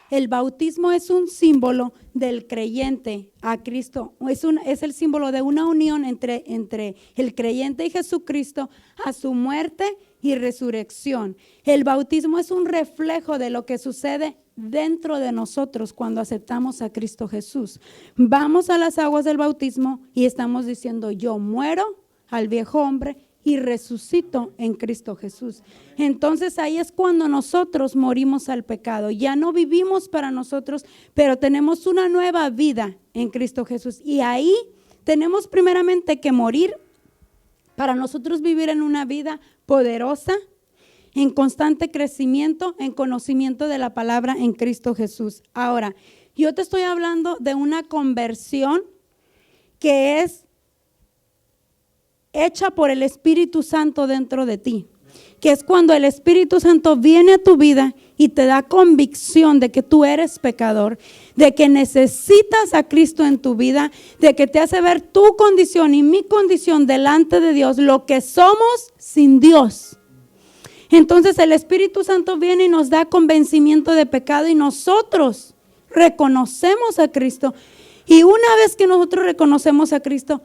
El bautismo es un símbolo del creyente a Cristo. Es el símbolo de una unión entre el creyente y Jesucristo a su muerte y resurrección. El bautismo es un reflejo de lo que sucede dentro de nosotros cuando aceptamos a Cristo Jesús. Vamos a las aguas del bautismo y estamos diciendo: yo muero al viejo hombre y resucito en Cristo Jesús. Entonces ahí es cuando nosotros morimos al pecado. Ya no vivimos para nosotros, pero tenemos una nueva vida en Cristo Jesús. Y ahí tenemos primeramente que morir para nosotros vivir en una vida poderosa, en constante crecimiento, en conocimiento de la palabra en Cristo Jesús. Ahora, yo te estoy hablando de una conversión que es hecha por el Espíritu Santo dentro de ti, que es cuando el Espíritu Santo viene a tu vida y te da convicción de que tú eres pecador, de que necesitas a Cristo en tu vida, de que te hace ver tu condición y mi condición delante de Dios, lo que somos sin Dios. Entonces el Espíritu Santo viene y nos da convencimiento de pecado y nosotros reconocemos a Cristo. Y una vez que nosotros reconocemos a Cristo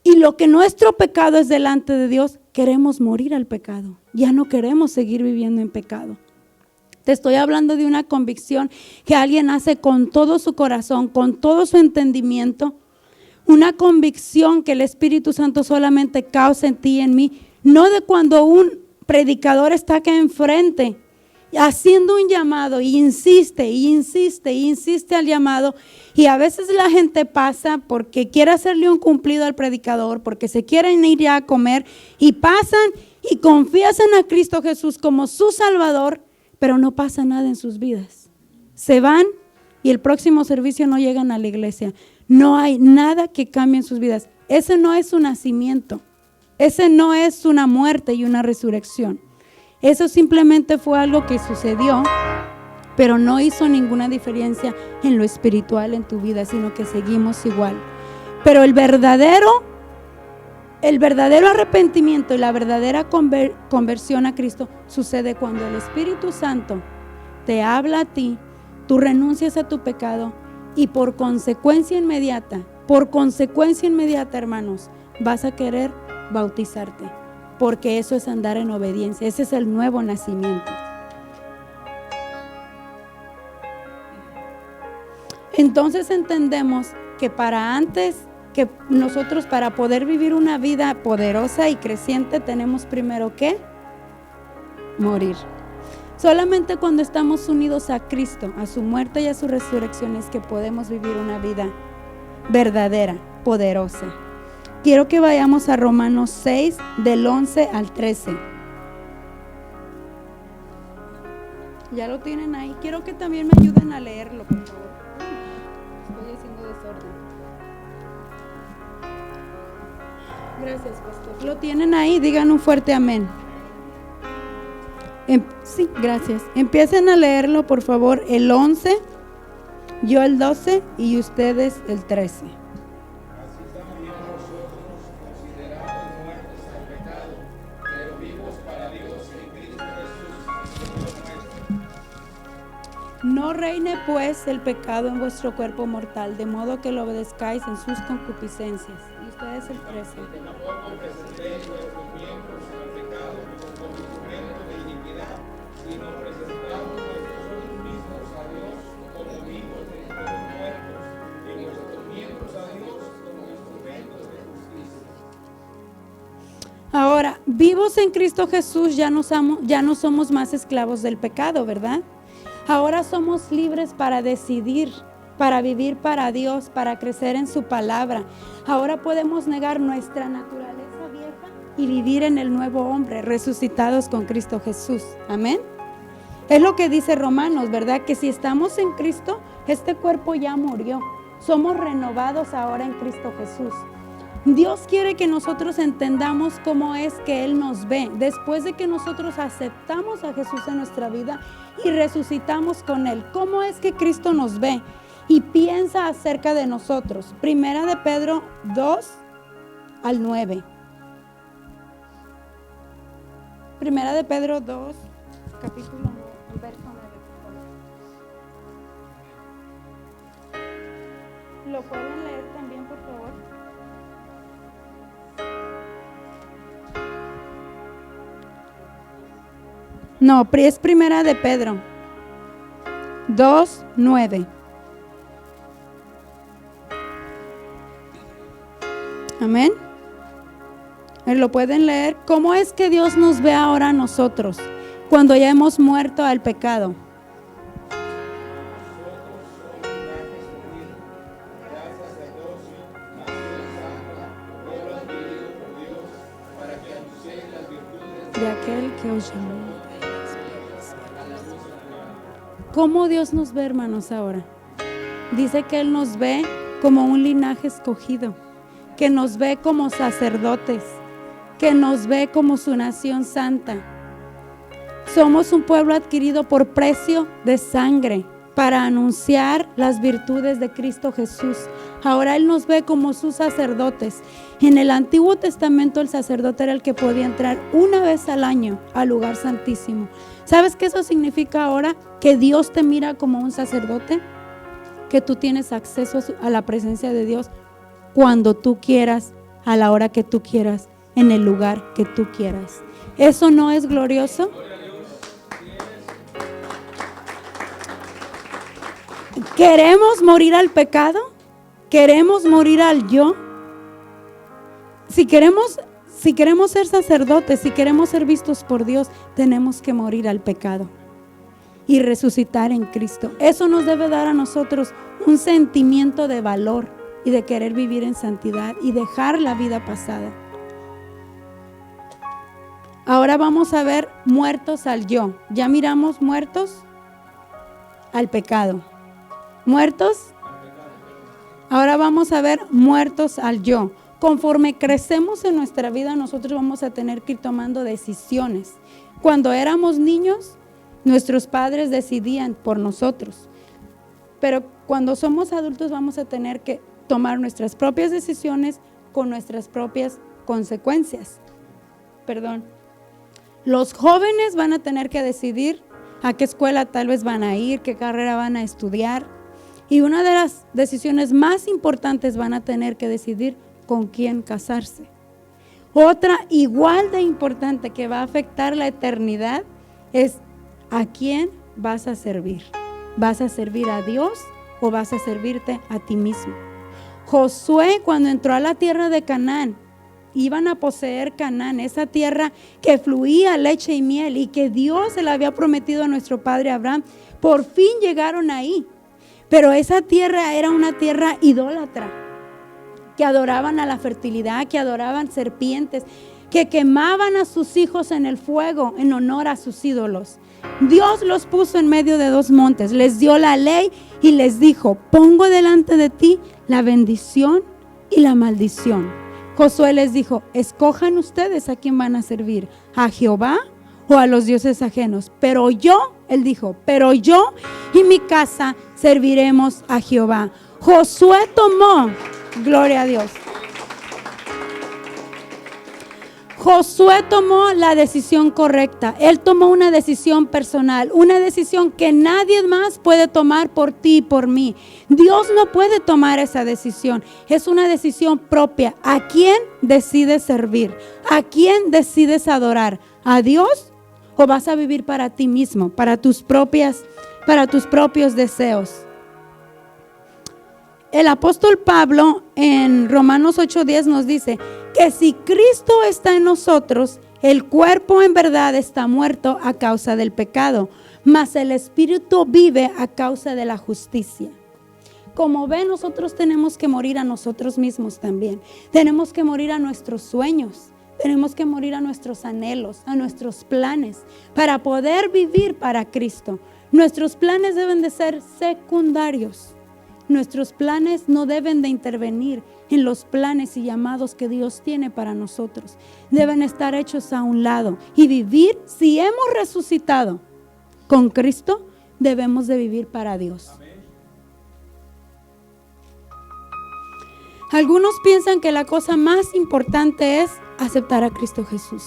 y lo que nuestro pecado es delante de Dios, queremos morir al pecado. Ya no queremos seguir viviendo en pecado. Te estoy hablando de una convicción que alguien hace con todo su corazón, con todo su entendimiento. Una convicción que el Espíritu Santo solamente causa en ti y en mí. No de cuando un predicador está acá enfrente haciendo un llamado y insiste al llamado, y a veces la gente pasa porque quiere hacerle un cumplido al predicador, porque se quieren ir ya a comer y pasan y confiesan a Cristo Jesús como su Salvador, pero no pasa nada en sus vidas. Se van y el próximo servicio no llegan a la iglesia. No hay nada que cambie en sus vidas. Ese no es un nacimiento. Ese no es una muerte y una resurrección. Eso simplemente fue algo que sucedió, pero no hizo ninguna diferencia en lo espiritual en tu vida, sino que seguimos igual. Pero el verdadero arrepentimiento y la verdadera conversión a Cristo sucede cuando el Espíritu Santo te habla a ti, tú renuncias a tu pecado y por consecuencia inmediata, hermanos, vas a querer bautizarte, porque eso es andar en obediencia. Ese es el nuevo nacimiento. Entonces entendemos que para poder vivir una vida poderosa y creciente, tenemos primero que morir. Solamente cuando estamos unidos a Cristo, a su muerte y a su resurrección, es que podemos vivir una vida verdadera, poderosa. Quiero que vayamos a Romanos 6, del 11 al 13. Ya lo tienen ahí. Quiero que también me ayuden a leerlo, por favor. Estoy haciendo desorden. Gracias, pastor. ¿Lo tienen ahí? Digan un fuerte amén. Sí, gracias. Empiecen a leerlo, por favor, el 11, yo el 12 y ustedes el 13. No reine pues el pecado en vuestro cuerpo mortal, de modo que lo obedezcáis en sus concupiscencias. Y ustedes el 13. Ahora, vivos en Cristo Jesús, ya no somos más esclavos del pecado, ¿verdad? Ahora somos libres para decidir, para vivir para Dios, para crecer en su palabra. Ahora podemos negar nuestra naturaleza vieja y vivir en el nuevo hombre, resucitados con Cristo Jesús. Amén. Es lo que dice Romanos, ¿verdad? Que si estamos en Cristo, este cuerpo ya murió. Somos renovados ahora en Cristo Jesús. Dios quiere que nosotros entendamos cómo es que Él nos ve. Después de que nosotros aceptamos a Jesús en nuestra vida y resucitamos con Él, ¿cómo es que Cristo nos ve y piensa acerca de nosotros? Primera de Pedro 2 al 9. Primera de Pedro 2, capítulo 9, verso 9. ¿Lo pueden leer también, por favor? No, es primera de Pedro 2:9. Amén. Lo pueden leer. ¿Cómo es que Dios nos ve ahora a nosotros cuando ya hemos muerto al pecado? De aquel que os llamó. ¿Cómo Dios nos ve, hermanos, ahora? Dice que Él nos ve como un linaje escogido, que nos ve como sacerdotes, que nos ve como su nación santa. Somos un pueblo adquirido por precio de sangre para anunciar las virtudes de Cristo Jesús. Ahora Él nos ve como sus sacerdotes. En el Antiguo Testamento el sacerdote era el que podía entrar una vez al año al lugar santísimo. ¿Sabes qué eso significa ahora? Que Dios te mira como un sacerdote, que tú tienes acceso a la presencia de Dios cuando tú quieras, a la hora que tú quieras, en el lugar que tú quieras. ¿Eso no es glorioso? ¿Queremos morir al pecado? ¿Queremos morir al yo? Si queremos ser sacerdotes, si queremos ser vistos por Dios, tenemos que morir al pecado y resucitar en Cristo. Eso nos debe dar a nosotros un sentimiento de valor y de querer vivir en santidad y dejar la vida pasada. Ahora vamos a ver muertos al yo. Ya miramos muertos al pecado. ¿Muertos? Ahora vamos a ver muertos al yo. Conforme crecemos en nuestra vida, nosotros vamos a tener que ir tomando decisiones. Cuando éramos niños, nuestros padres decidían por nosotros. Pero cuando somos adultos vamos a tener que tomar nuestras propias decisiones con nuestras propias consecuencias. Los jóvenes van a tener que decidir a qué escuela tal vez van a ir, qué carrera van a estudiar. Y una de las decisiones más importantes van a tener que decidir con quién casarse. Otra igual de importante que va a afectar la eternidad es a quién vas a servir. ¿Vas a servir a Dios o vas a servirte a ti mismo? Josué, cuando entró a la tierra de Canaán, iban a poseer Canaán, esa tierra que fluía leche y miel y que Dios se la había prometido a nuestro padre Abraham. Por fin llegaron ahí. Pero esa tierra era una tierra idólatra, que adoraban a la fertilidad, que adoraban serpientes, que quemaban a sus hijos en el fuego en honor a sus ídolos. Dios los puso en medio de dos montes, les dio la ley y les dijo: pongo delante de ti la bendición y la maldición. Josué les dijo: escojan ustedes a quién van a servir, a Jehová o a los dioses ajenos. Pero yo, él dijo, pero yo y mi casa serviremos a Jehová. Josué tomó, gloria a Dios. Josué tomó la decisión correcta. Él tomó una decisión personal, una decisión que nadie más puede tomar por ti y por mí. Dios no puede tomar esa decisión. Es una decisión propia. ¿A quién decides servir? ¿A quién decides adorar? ¿A Dios? ¿O vas a vivir para ti mismo, para tus propios deseos? El apóstol Pablo en Romanos 8:10 nos dice que si Cristo está en nosotros, el cuerpo en verdad está muerto a causa del pecado, mas el espíritu vive a causa de la justicia. Como ven, nosotros tenemos que morir a nosotros mismos también. Tenemos que morir a nuestros sueños. Tenemos que morir a nuestros anhelos, a nuestros planes, para poder vivir para Cristo. Nuestros planes deben de ser secundarios. Nuestros planes no deben de intervenir en los planes y llamados que Dios tiene para nosotros. Deben estar hechos a un lado y vivir. Si hemos resucitado con Cristo, debemos de vivir para Dios. Algunos piensan que la cosa más importante es aceptar a Cristo Jesús.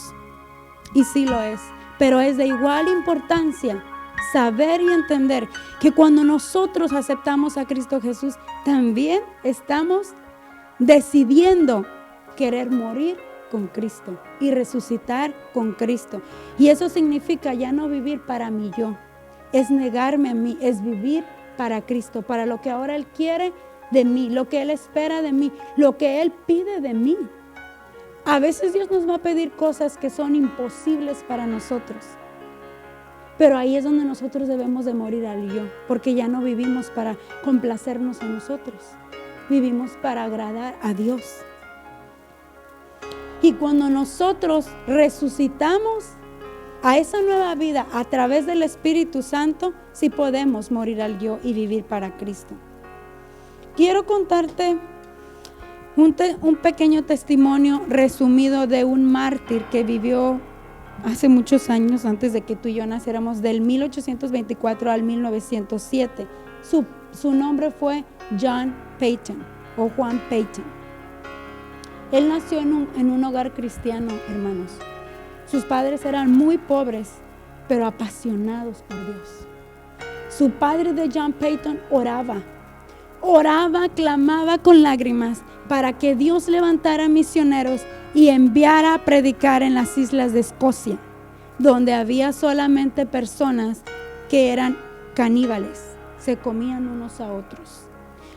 Y sí lo es, pero es de igual importancia saber y entender que cuando nosotros aceptamos a Cristo Jesús, también estamos decidiendo querer morir con Cristo y resucitar con Cristo. Y eso significa ya no vivir para mí yo, es negarme a mí, es vivir para Cristo, para lo que ahora Él quiere de mí, lo que Él espera de mí, lo que Él pide de mí. A veces Dios nos va a pedir cosas que son imposibles para nosotros, pero ahí es donde nosotros debemos de morir al yo, porque ya no vivimos para complacernos a nosotros, vivimos para agradar a Dios. Y cuando nosotros resucitamos a esa nueva vida a través del Espíritu Santo, sí podemos morir al yo y vivir para Cristo. Quiero contarte un pequeño testimonio resumido de un mártir que vivió hace muchos años, antes de que tú y yo naciéramos, del 1824 al 1907. Su nombre fue John Paton o Juan Paton. Él nació en un hogar cristiano, hermanos. Sus padres eran muy pobres, pero apasionados por Dios. Su padre de John Paton oraba, clamaba con lágrimas para que Dios levantara misioneros y enviara a predicar en las islas de Escocia, donde había solamente personas que eran caníbales, se comían unos a otros.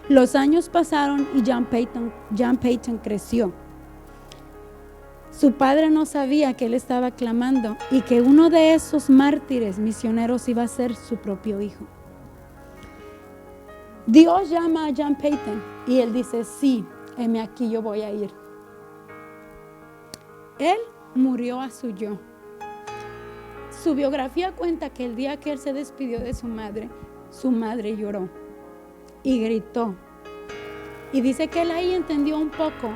Los años pasaron y John Paton creció. Su padre no sabía que él estaba clamando y que uno de esos mártires misioneros iba a ser su propio hijo. Dios llama a John Paton y él dice, sí, heme aquí, yo voy a ir. Él murió a su yo. Su biografía cuenta que el día que él se despidió de su madre lloró y gritó. Y dice que él ahí entendió un poco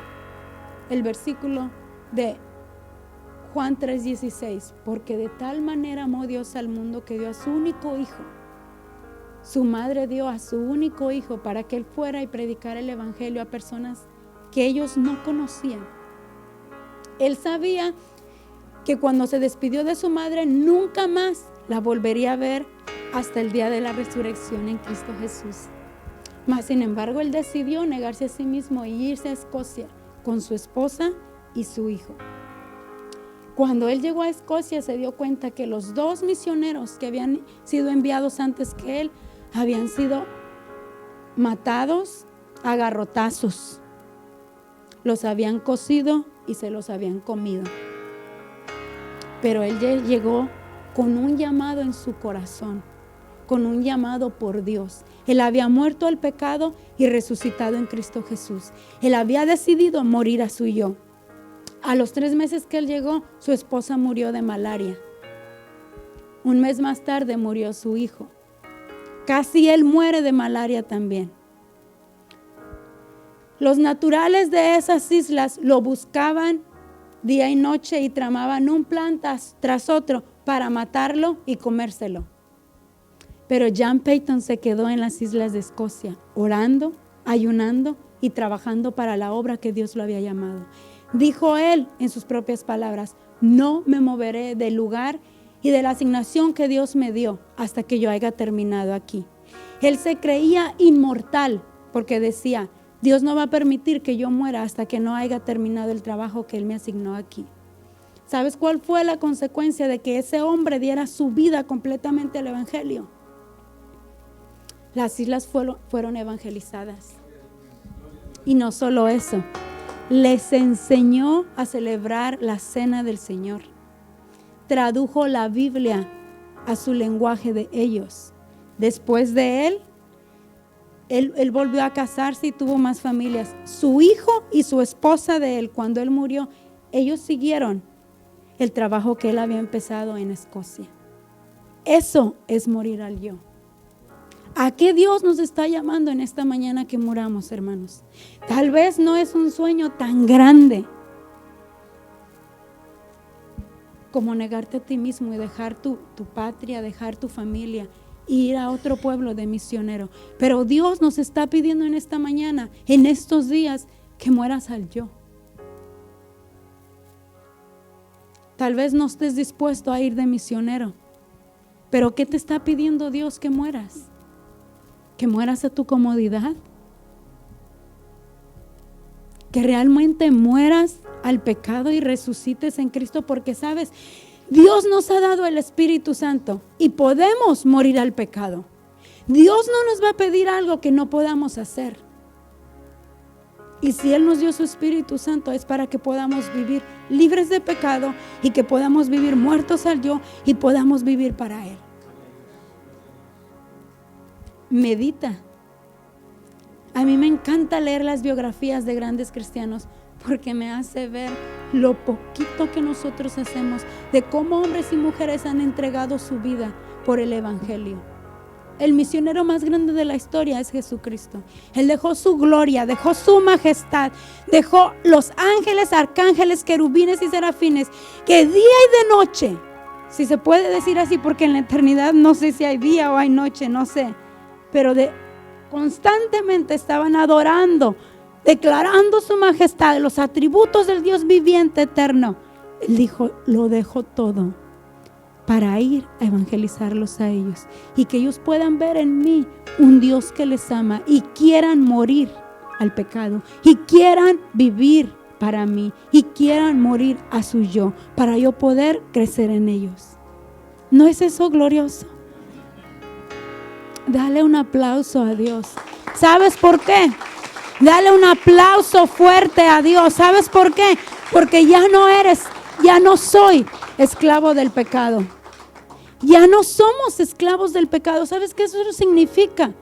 el versículo de Juan 3:16, porque de tal manera amó Dios al mundo que dio a su único hijo. Su madre dio a su único hijo para que él fuera y predicara el evangelio a personas que ellos no conocían. Él sabía que cuando se despidió de su madre nunca más la volvería a ver hasta el día de la resurrección en Cristo Jesús. Mas sin embargo él decidió negarse a sí mismo y irse a Escocia con su esposa y su hijo. Cuando él llegó a Escocia se dio cuenta que los dos misioneros que habían sido enviados antes que él habían sido matados a garrotazos. Los habían cocido y se los habían comido. Pero él llegó con un llamado en su corazón, con un llamado por Dios. Él había muerto al pecado y resucitado en Cristo Jesús. Él había decidido morir a su yo. A los 3 meses que él llegó, su esposa murió de malaria. Un mes más tarde murió su hijo. Casi él muere de malaria también. Los naturales de esas islas lo buscaban día y noche y tramaban un plan tras otro para matarlo y comérselo. Pero John Paton se quedó en las islas de Escocia, orando, ayunando y trabajando para la obra que Dios lo había llamado. Dijo él en sus propias palabras, no me moveré del lugar y de la asignación que Dios me dio hasta que yo haya terminado aquí. Él se creía inmortal porque decía, Dios no va a permitir que yo muera hasta que no haya terminado el trabajo que Él me asignó aquí. ¿Sabes cuál fue la consecuencia de que ese hombre diera su vida completamente al evangelio? Las islas fueron evangelizadas. Y no solo eso, les enseñó a celebrar la cena del Señor. Tradujo la Biblia a su lenguaje de ellos. Después de él volvió a casarse y tuvo más familias. Su hijo y su esposa de él, cuando él murió, ellos siguieron el trabajo que él había empezado en Escocia. Eso es morir al yo. ¿A qué Dios nos está llamando en esta mañana que muramos, hermanos? Tal vez no es un sueño tan grande como negarte a ti mismo y dejar tu patria, dejar tu familia e ir a otro pueblo de misionero. Pero Dios nos está pidiendo en esta mañana, en estos días, que mueras al yo. Tal vez no estés dispuesto a ir de misionero, Pero ¿qué te está pidiendo Dios que mueras? ¿Que mueras a tu comodidad? Que realmente mueras al pecado y resucites en Cristo, porque sabes, Dios nos ha dado el Espíritu Santo y podemos morir al pecado. Dios no nos va a pedir algo que no podamos hacer. Y si Él nos dio su Espíritu Santo es para que podamos vivir libres de pecado y que podamos vivir muertos al yo y podamos vivir para Él. Medita. A mí me encanta leer las biografías de grandes cristianos porque me hace ver lo poquito que nosotros hacemos, de cómo hombres y mujeres han entregado su vida por el Evangelio. El misionero más grande de la historia es Jesucristo. Él dejó su gloria, dejó su majestad, dejó los ángeles, arcángeles, querubines y serafines, que día y de noche, si se puede decir así, porque en la eternidad no sé si hay día o hay noche, no sé, pero constantemente estaban adorando, declarando su majestad, los atributos del Dios viviente eterno. Él dijo, lo dejo todo para ir a evangelizarlos a ellos y que ellos puedan ver en mí un Dios que les ama y quieran morir al pecado y quieran vivir para mí y quieran morir a su yo para yo poder crecer en ellos. ¿No es eso glorioso? Dale un aplauso a Dios. ¿Sabes por qué? Dale un aplauso fuerte a Dios. ¿Sabes por qué? Porque ya no soy esclavo del pecado. Ya no somos esclavos del pecado. ¿Sabes qué eso significa?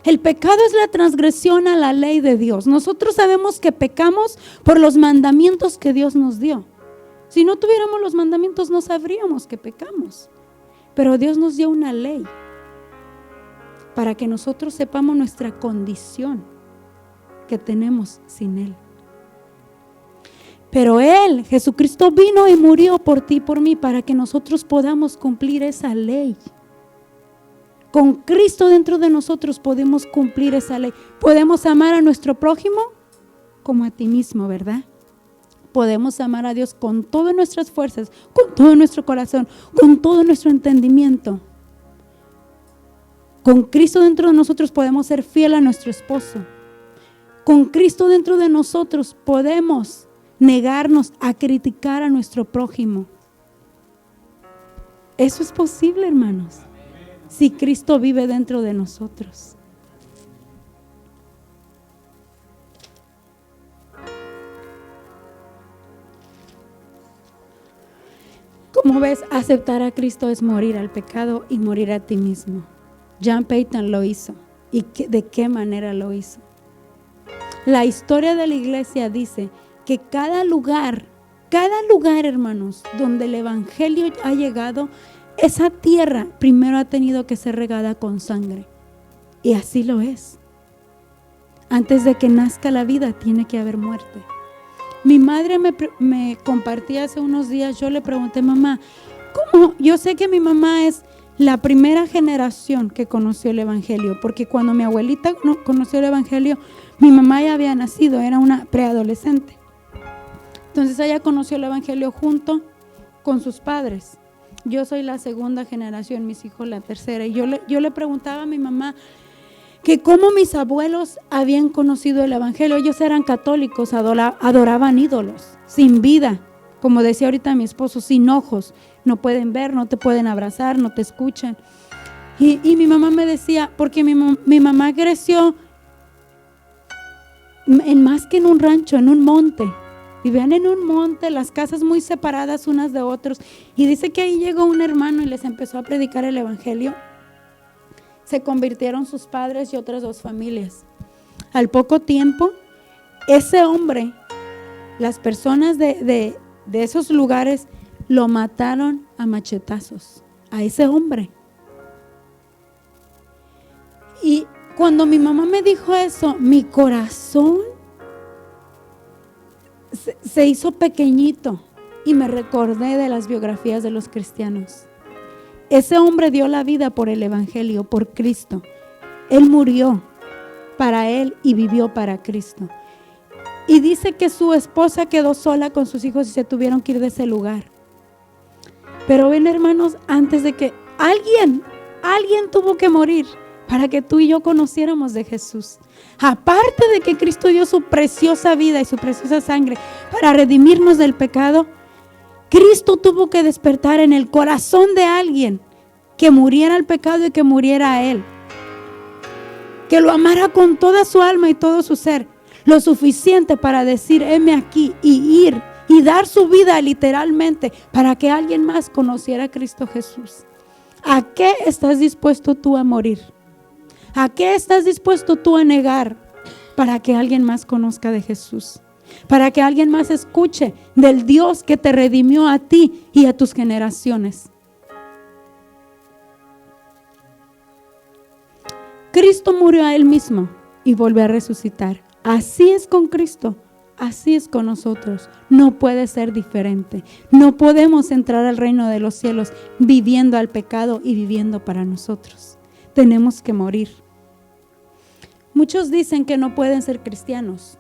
El pecado es la transgresión a la ley de Dios. Nosotros sabemos que pecamos por los mandamientos que Dios nos dio. Si no tuviéramos los mandamientos no sabríamos que pecamos. Pero Dios nos dio una ley para que nosotros sepamos nuestra condición que tenemos sin Él. Pero Él, Jesucristo, vino y murió por ti y por mí para que nosotros podamos cumplir esa ley. Con Cristo dentro de nosotros podemos cumplir esa ley. Podemos amar a nuestro prójimo como a ti mismo, ¿verdad? Podemos amar a Dios con todas nuestras fuerzas, con todo nuestro corazón, con todo nuestro entendimiento. Con Cristo dentro de nosotros podemos ser fiel a nuestro esposo. Con Cristo dentro de nosotros podemos negarnos a criticar a nuestro prójimo. Eso es posible, hermanos, si Cristo vive dentro de nosotros. Como ves, aceptar a Cristo es morir al pecado y morir a ti mismo. John Paton lo hizo. ¿Y de qué manera lo hizo? La historia de la iglesia dice que cada lugar, hermanos, donde el evangelio ha llegado, esa tierra primero ha tenido que ser regada con sangre. Y así lo es. Antes de que nazca la vida, tiene que haber muerte. Mi madre me compartía hace unos días, yo le pregunté, mamá, ¿cómo? Yo sé que mi mamá es la primera generación que conoció el evangelio, porque cuando mi abuelita conoció el evangelio, mi mamá ya había nacido, era una preadolescente. Entonces ella conoció el evangelio junto con sus padres. Yo soy la segunda generación, mis hijos la tercera. Y yo le preguntaba a mi mamá que cómo mis abuelos habían conocido el evangelio. Ellos eran católicos, adoraban ídolos, sin vida. Como decía ahorita mi esposo, sin ojos. No pueden ver, no te pueden abrazar, no te escuchan. Y mi mamá me decía, porque mi mamá creció más que en un rancho, en un monte. Vivían en un monte, las casas muy separadas unas de otros. Y dice que ahí llegó un hermano y les empezó a predicar el evangelio. Se convirtieron sus padres y otras 2 familias. Al poco tiempo, ese hombre, las personas de esos lugares lo mataron a machetazos, a ese hombre. Y cuando mi mamá me dijo eso, mi corazón se hizo pequeñito y me recordé de las biografías de los cristianos. Ese hombre dio la vida por el evangelio, por Cristo. Él murió para él y vivió para Cristo. Y dice que su esposa quedó sola con sus hijos y se tuvieron que ir de ese lugar. Pero ven, hermanos, antes de que Alguien tuvo que morir para que tú y yo conociéramos de Jesús. Aparte de que Cristo dio su preciosa vida y su preciosa sangre para redimirnos del pecado, Cristo tuvo que despertar en el corazón de alguien que muriera al pecado y que muriera a él. Que lo amara con toda su alma y todo su ser. Lo suficiente para decir, heme aquí, y ir y dar su vida literalmente para que alguien más conociera a Cristo Jesús. ¿A qué estás dispuesto tú a morir? ¿A qué estás dispuesto tú a negar para que alguien más conozca de Jesús? Para que alguien más escuche del Dios que te redimió a ti y a tus generaciones. Cristo murió a Él mismo y volvió a resucitar. Así es con Cristo, así es con nosotros. No puede ser diferente. No podemos entrar al reino de los cielos viviendo al pecado y viviendo para nosotros. Tenemos que morir. Muchos dicen que no pueden ser cristianos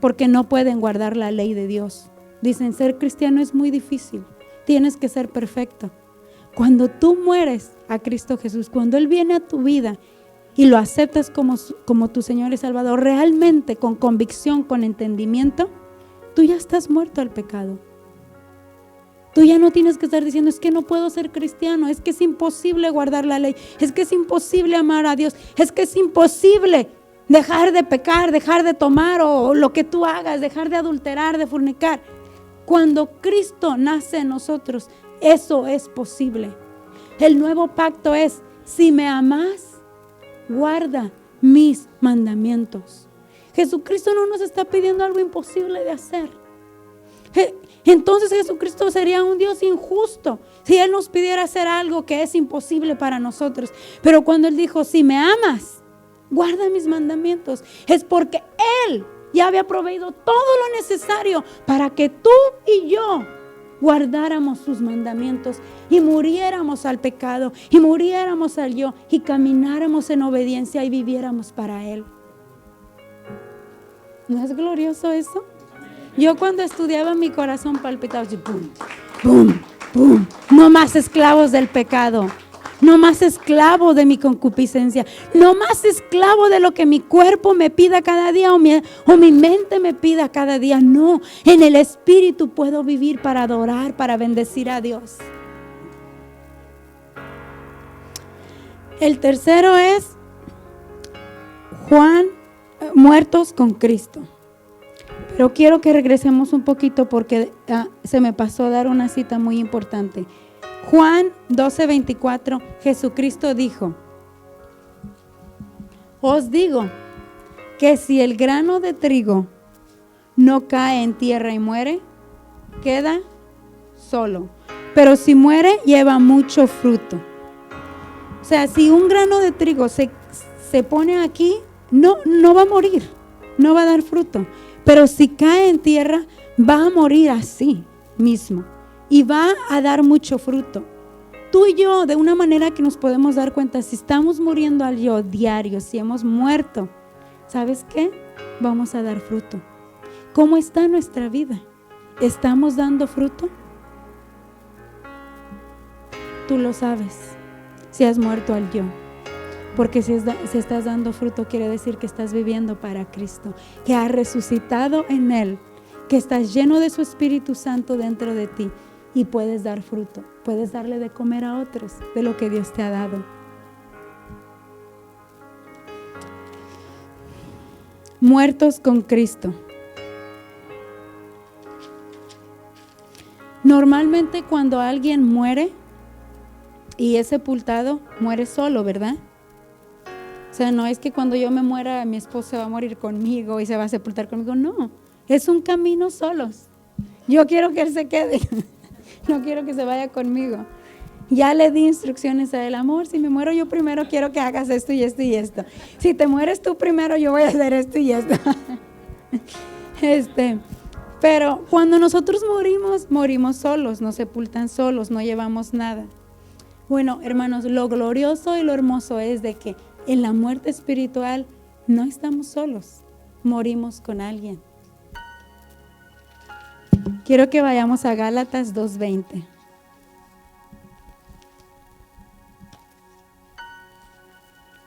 porque no pueden guardar la ley de Dios. Dicen, ser cristiano es muy difícil, tienes que ser perfecto. Cuando tú mueres a Cristo Jesús, cuando Él viene a tu vida y lo aceptas como tu Señor y Salvador, realmente con convicción, con entendimiento, tú ya estás muerto al pecado. Tú ya no tienes que estar diciendo, es que no puedo ser cristiano, es que es imposible guardar la ley, es que es imposible amar a Dios, es que es imposible dejar de pecar, dejar de tomar o lo que tú hagas, dejar de adulterar, de fornicar. Cuando Cristo nace en nosotros, eso es posible. El nuevo pacto es, si me amas, guarda mis mandamientos. Jesucristo no nos está pidiendo algo imposible de hacer. Entonces Jesucristo sería un Dios injusto si Él nos pidiera hacer algo que es imposible para nosotros. Pero cuando Él dijo, si me amas, guarda mis mandamientos, es porque Él ya había proveído todo lo necesario para que tú y yo guardáramos sus mandamientos y muriéramos al pecado y muriéramos al yo y camináramos en obediencia y viviéramos para Él. ¿No es glorioso eso? Yo cuando estudiaba, mi corazón palpitaba así, pum, pum, pum. No más esclavos del pecado, no más esclavo de mi concupiscencia, no más esclavo de lo que mi cuerpo me pida cada día o mi mente me pida cada día. No, en el Espíritu puedo vivir para adorar, para bendecir a Dios. El tercero es Juan, muertos con Cristo. Pero quiero que regresemos un poquito porque se me pasó a dar una cita muy importante. Juan 12:24, Jesucristo dijo, os digo que si el grano de trigo no cae en tierra y muere, queda solo. Pero si muere, lleva mucho fruto. O sea, si un grano de trigo se pone aquí, no va a morir, no va a dar fruto. Pero si cae en tierra, va a morir así mismo y va a dar mucho fruto. Tú y yo, de una manera que nos podemos dar cuenta, si estamos muriendo al yo diario, si hemos muerto, ¿sabes qué? Vamos a dar fruto. ¿Cómo está nuestra vida? ¿Estamos dando fruto? Tú lo sabes, si has muerto al yo. Porque si estás dando fruto, quiere decir que estás viviendo para Cristo, que has resucitado en Él, que estás lleno de su Espíritu Santo dentro de ti y puedes dar fruto, puedes darle de comer a otros de lo que Dios te ha dado. Muertos con Cristo. Normalmente cuando alguien muere y es sepultado, muere solo, ¿verdad? O sea, no es que cuando yo me muera, mi esposo va a morir conmigo y se va a sepultar conmigo. No, es un camino solos. Yo quiero que él se quede. No quiero que se vaya conmigo. Ya le di instrucciones a él. Amor, si me muero yo primero, quiero que hagas esto y esto y esto. Si te mueres tú primero, yo voy a hacer esto y esto. Pero cuando nosotros morimos solos, nos sepultan solos, no llevamos nada. Bueno, hermanos, lo glorioso y lo hermoso es de que en la muerte espiritual no estamos solos, morimos con alguien. Quiero que vayamos a Gálatas 2:20.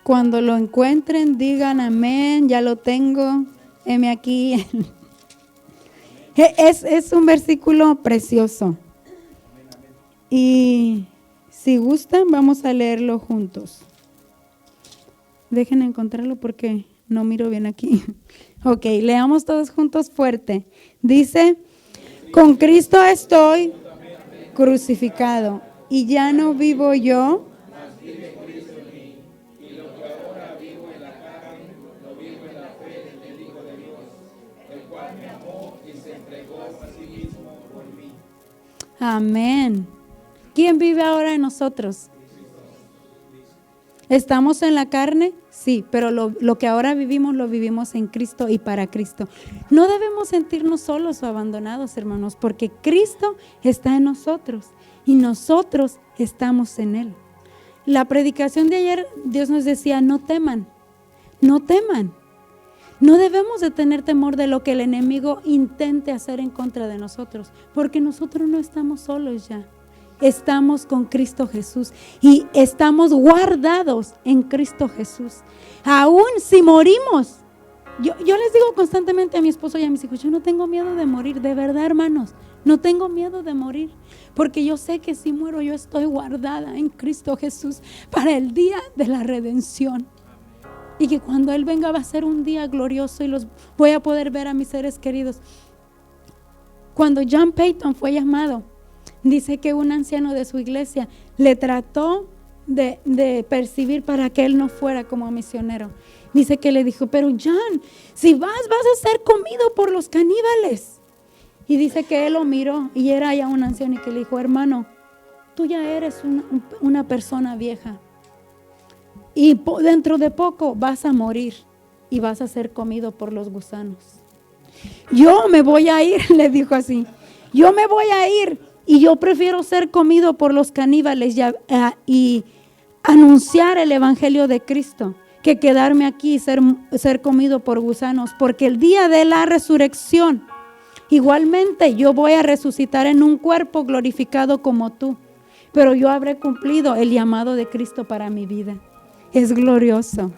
Cuando lo encuentren, digan amén, ya lo tengo, heme aquí. Es un versículo precioso. Y si gustan, vamos a leerlo juntos. Dejen encontrarlo porque no miro bien aquí. Ok, leamos todos juntos fuerte. Dice, con Cristo estoy crucificado y ya no vivo yo, amén. ¿Quién vive ahora en nosotros? ¿Estamos en la carne? Sí, pero lo que ahora vivimos, lo vivimos en Cristo y para Cristo. No debemos sentirnos solos o abandonados, hermanos, porque Cristo está en nosotros y nosotros estamos en Él. La predicación de ayer, Dios nos decía, no teman, no teman. No debemos de tener temor de lo que el enemigo intente hacer en contra de nosotros, porque nosotros no estamos solos ya. Estamos con Cristo Jesús y estamos guardados en Cristo Jesús. Aún si morimos, yo les digo constantemente a mi esposo y a mis hijos, yo no tengo miedo de morir, de verdad, hermanos, no tengo miedo de morir, porque yo sé que si muero yo estoy guardada en Cristo Jesús para el día de la redención. Y que cuando Él venga va a ser un día glorioso y los voy a poder ver a mis seres queridos. Cuando John Payton fue llamado, dice que un anciano de su iglesia le trató de percibir para que él no fuera como misionero. Dice que le dijo, pero John, si vas a ser comido por los caníbales. Y dice que él lo miró y era ya un anciano y que le dijo, hermano, tú ya eres una persona vieja. Y dentro de poco vas a morir y vas a ser comido por los gusanos. Yo me voy a ir, le dijo así. Yo me voy a ir y yo prefiero ser comido por los caníbales y anunciar el evangelio de Cristo que quedarme aquí y ser comido por gusanos. Porque el día de la resurrección, igualmente yo voy a resucitar en un cuerpo glorificado como tú. Pero yo habré cumplido el llamado de Cristo para mi vida. Es glorioso.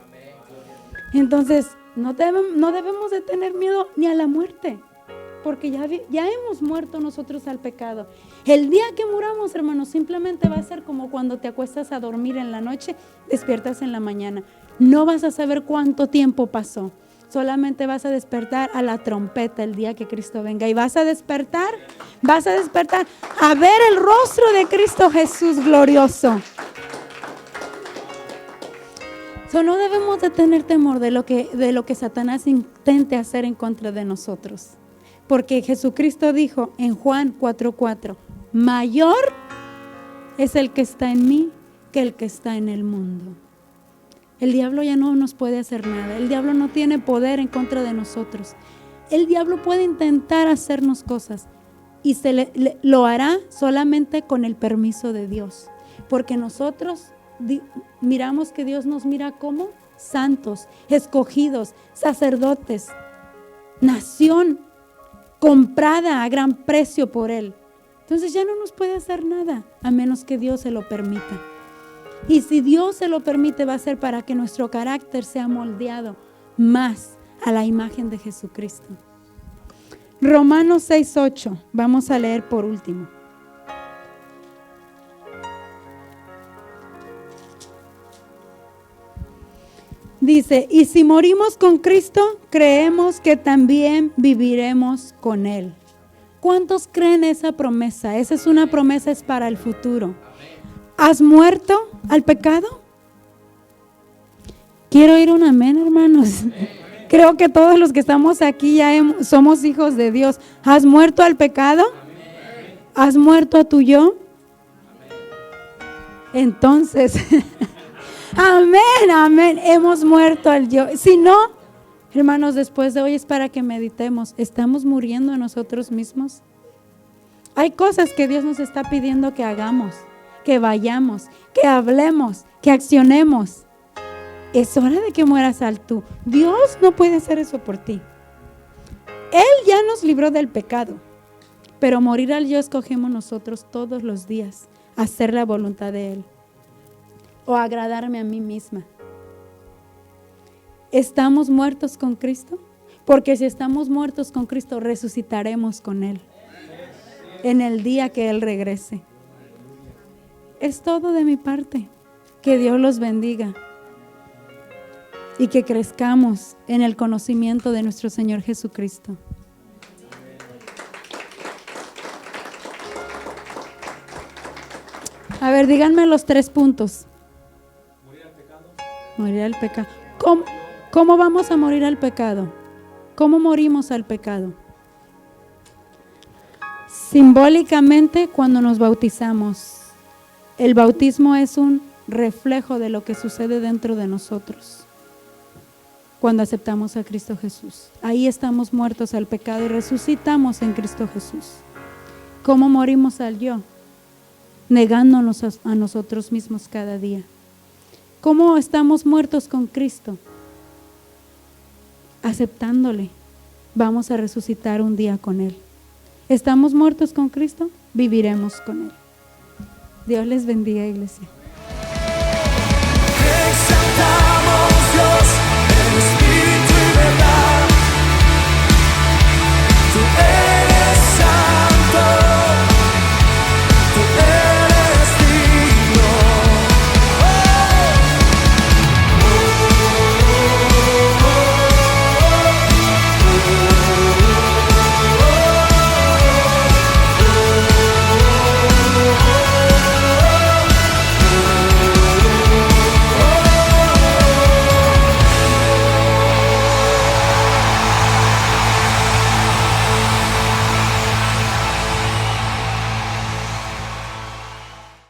Entonces, no debemos de tener miedo ni a la muerte, porque ya hemos muerto nosotros al pecado. El día que muramos, hermanos, simplemente va a ser como cuando te acuestas a dormir en la noche, despiertas en la mañana. No vas a saber cuánto tiempo pasó. Solamente vas a despertar a la trompeta el día que Cristo venga. Y vas a despertar a ver el rostro de Cristo Jesús glorioso. No debemos de tener temor de lo que Satanás intente hacer en contra de nosotros. Porque Jesucristo dijo en Juan 4:4, mayor es el que está en mí que el que está en el mundo. El diablo ya no nos puede hacer nada. El diablo no tiene poder en contra de nosotros. El diablo puede intentar hacernos cosas y lo hará solamente con el permiso de Dios. Porque nosotros miramos que Dios nos mira como santos, escogidos, sacerdotes, nación comprada a gran precio por Él. Entonces ya no nos puede hacer nada a menos que Dios se lo permita. Y si Dios se lo permite, va a ser para que nuestro carácter sea moldeado más a la imagen de Jesucristo. Romanos 6:8, vamos a leer por último. Dice, y si morimos con Cristo, creemos que también viviremos con Él. ¿Cuántos creen esa promesa? Esa es una promesa, es para el futuro. ¿Has muerto al pecado? Quiero oír un amén, hermanos. Creo que todos los que estamos aquí ya somos hijos de Dios. ¿Has muerto al pecado? ¿Has muerto a tu yo? Entonces... amén, hemos muerto al yo. Si no, hermanos, después de hoy es para que meditemos. ¿Estamos muriendo a nosotros mismos? Hay cosas que Dios nos está pidiendo que hagamos, que vayamos, que hablemos, que accionemos. Es hora de que mueras al tú. Dios no puede hacer eso por ti. Él ya nos libró del pecado, pero morir al yo escogemos nosotros todos los días, hacer la voluntad de Él. O agradarme a mí misma. ¿Estamos muertos con Cristo? Porque si estamos muertos con Cristo, resucitaremos con Él en el día que Él regrese. Es todo de mi parte. Que Dios los bendiga y que crezcamos en el conocimiento de nuestro Señor Jesucristo. A ver, díganme los 3 puntos. Morir al pecado. Morir al pecado. ¿Cómo vamos a morir al pecado? ¿Cómo morimos al pecado? Simbólicamente, cuando nos bautizamos. El bautismo es un reflejo de lo que sucede dentro de nosotros cuando aceptamos a Cristo Jesús. Ahí estamos muertos al pecado y resucitamos en Cristo Jesús. ¿Cómo morimos al yo? Negándonos a nosotros mismos cada día. ¿Cómo estamos muertos con Cristo? Aceptándole. Vamos a resucitar un día con Él. ¿Estamos muertos con Cristo? Viviremos con Él. Dios les bendiga, iglesia.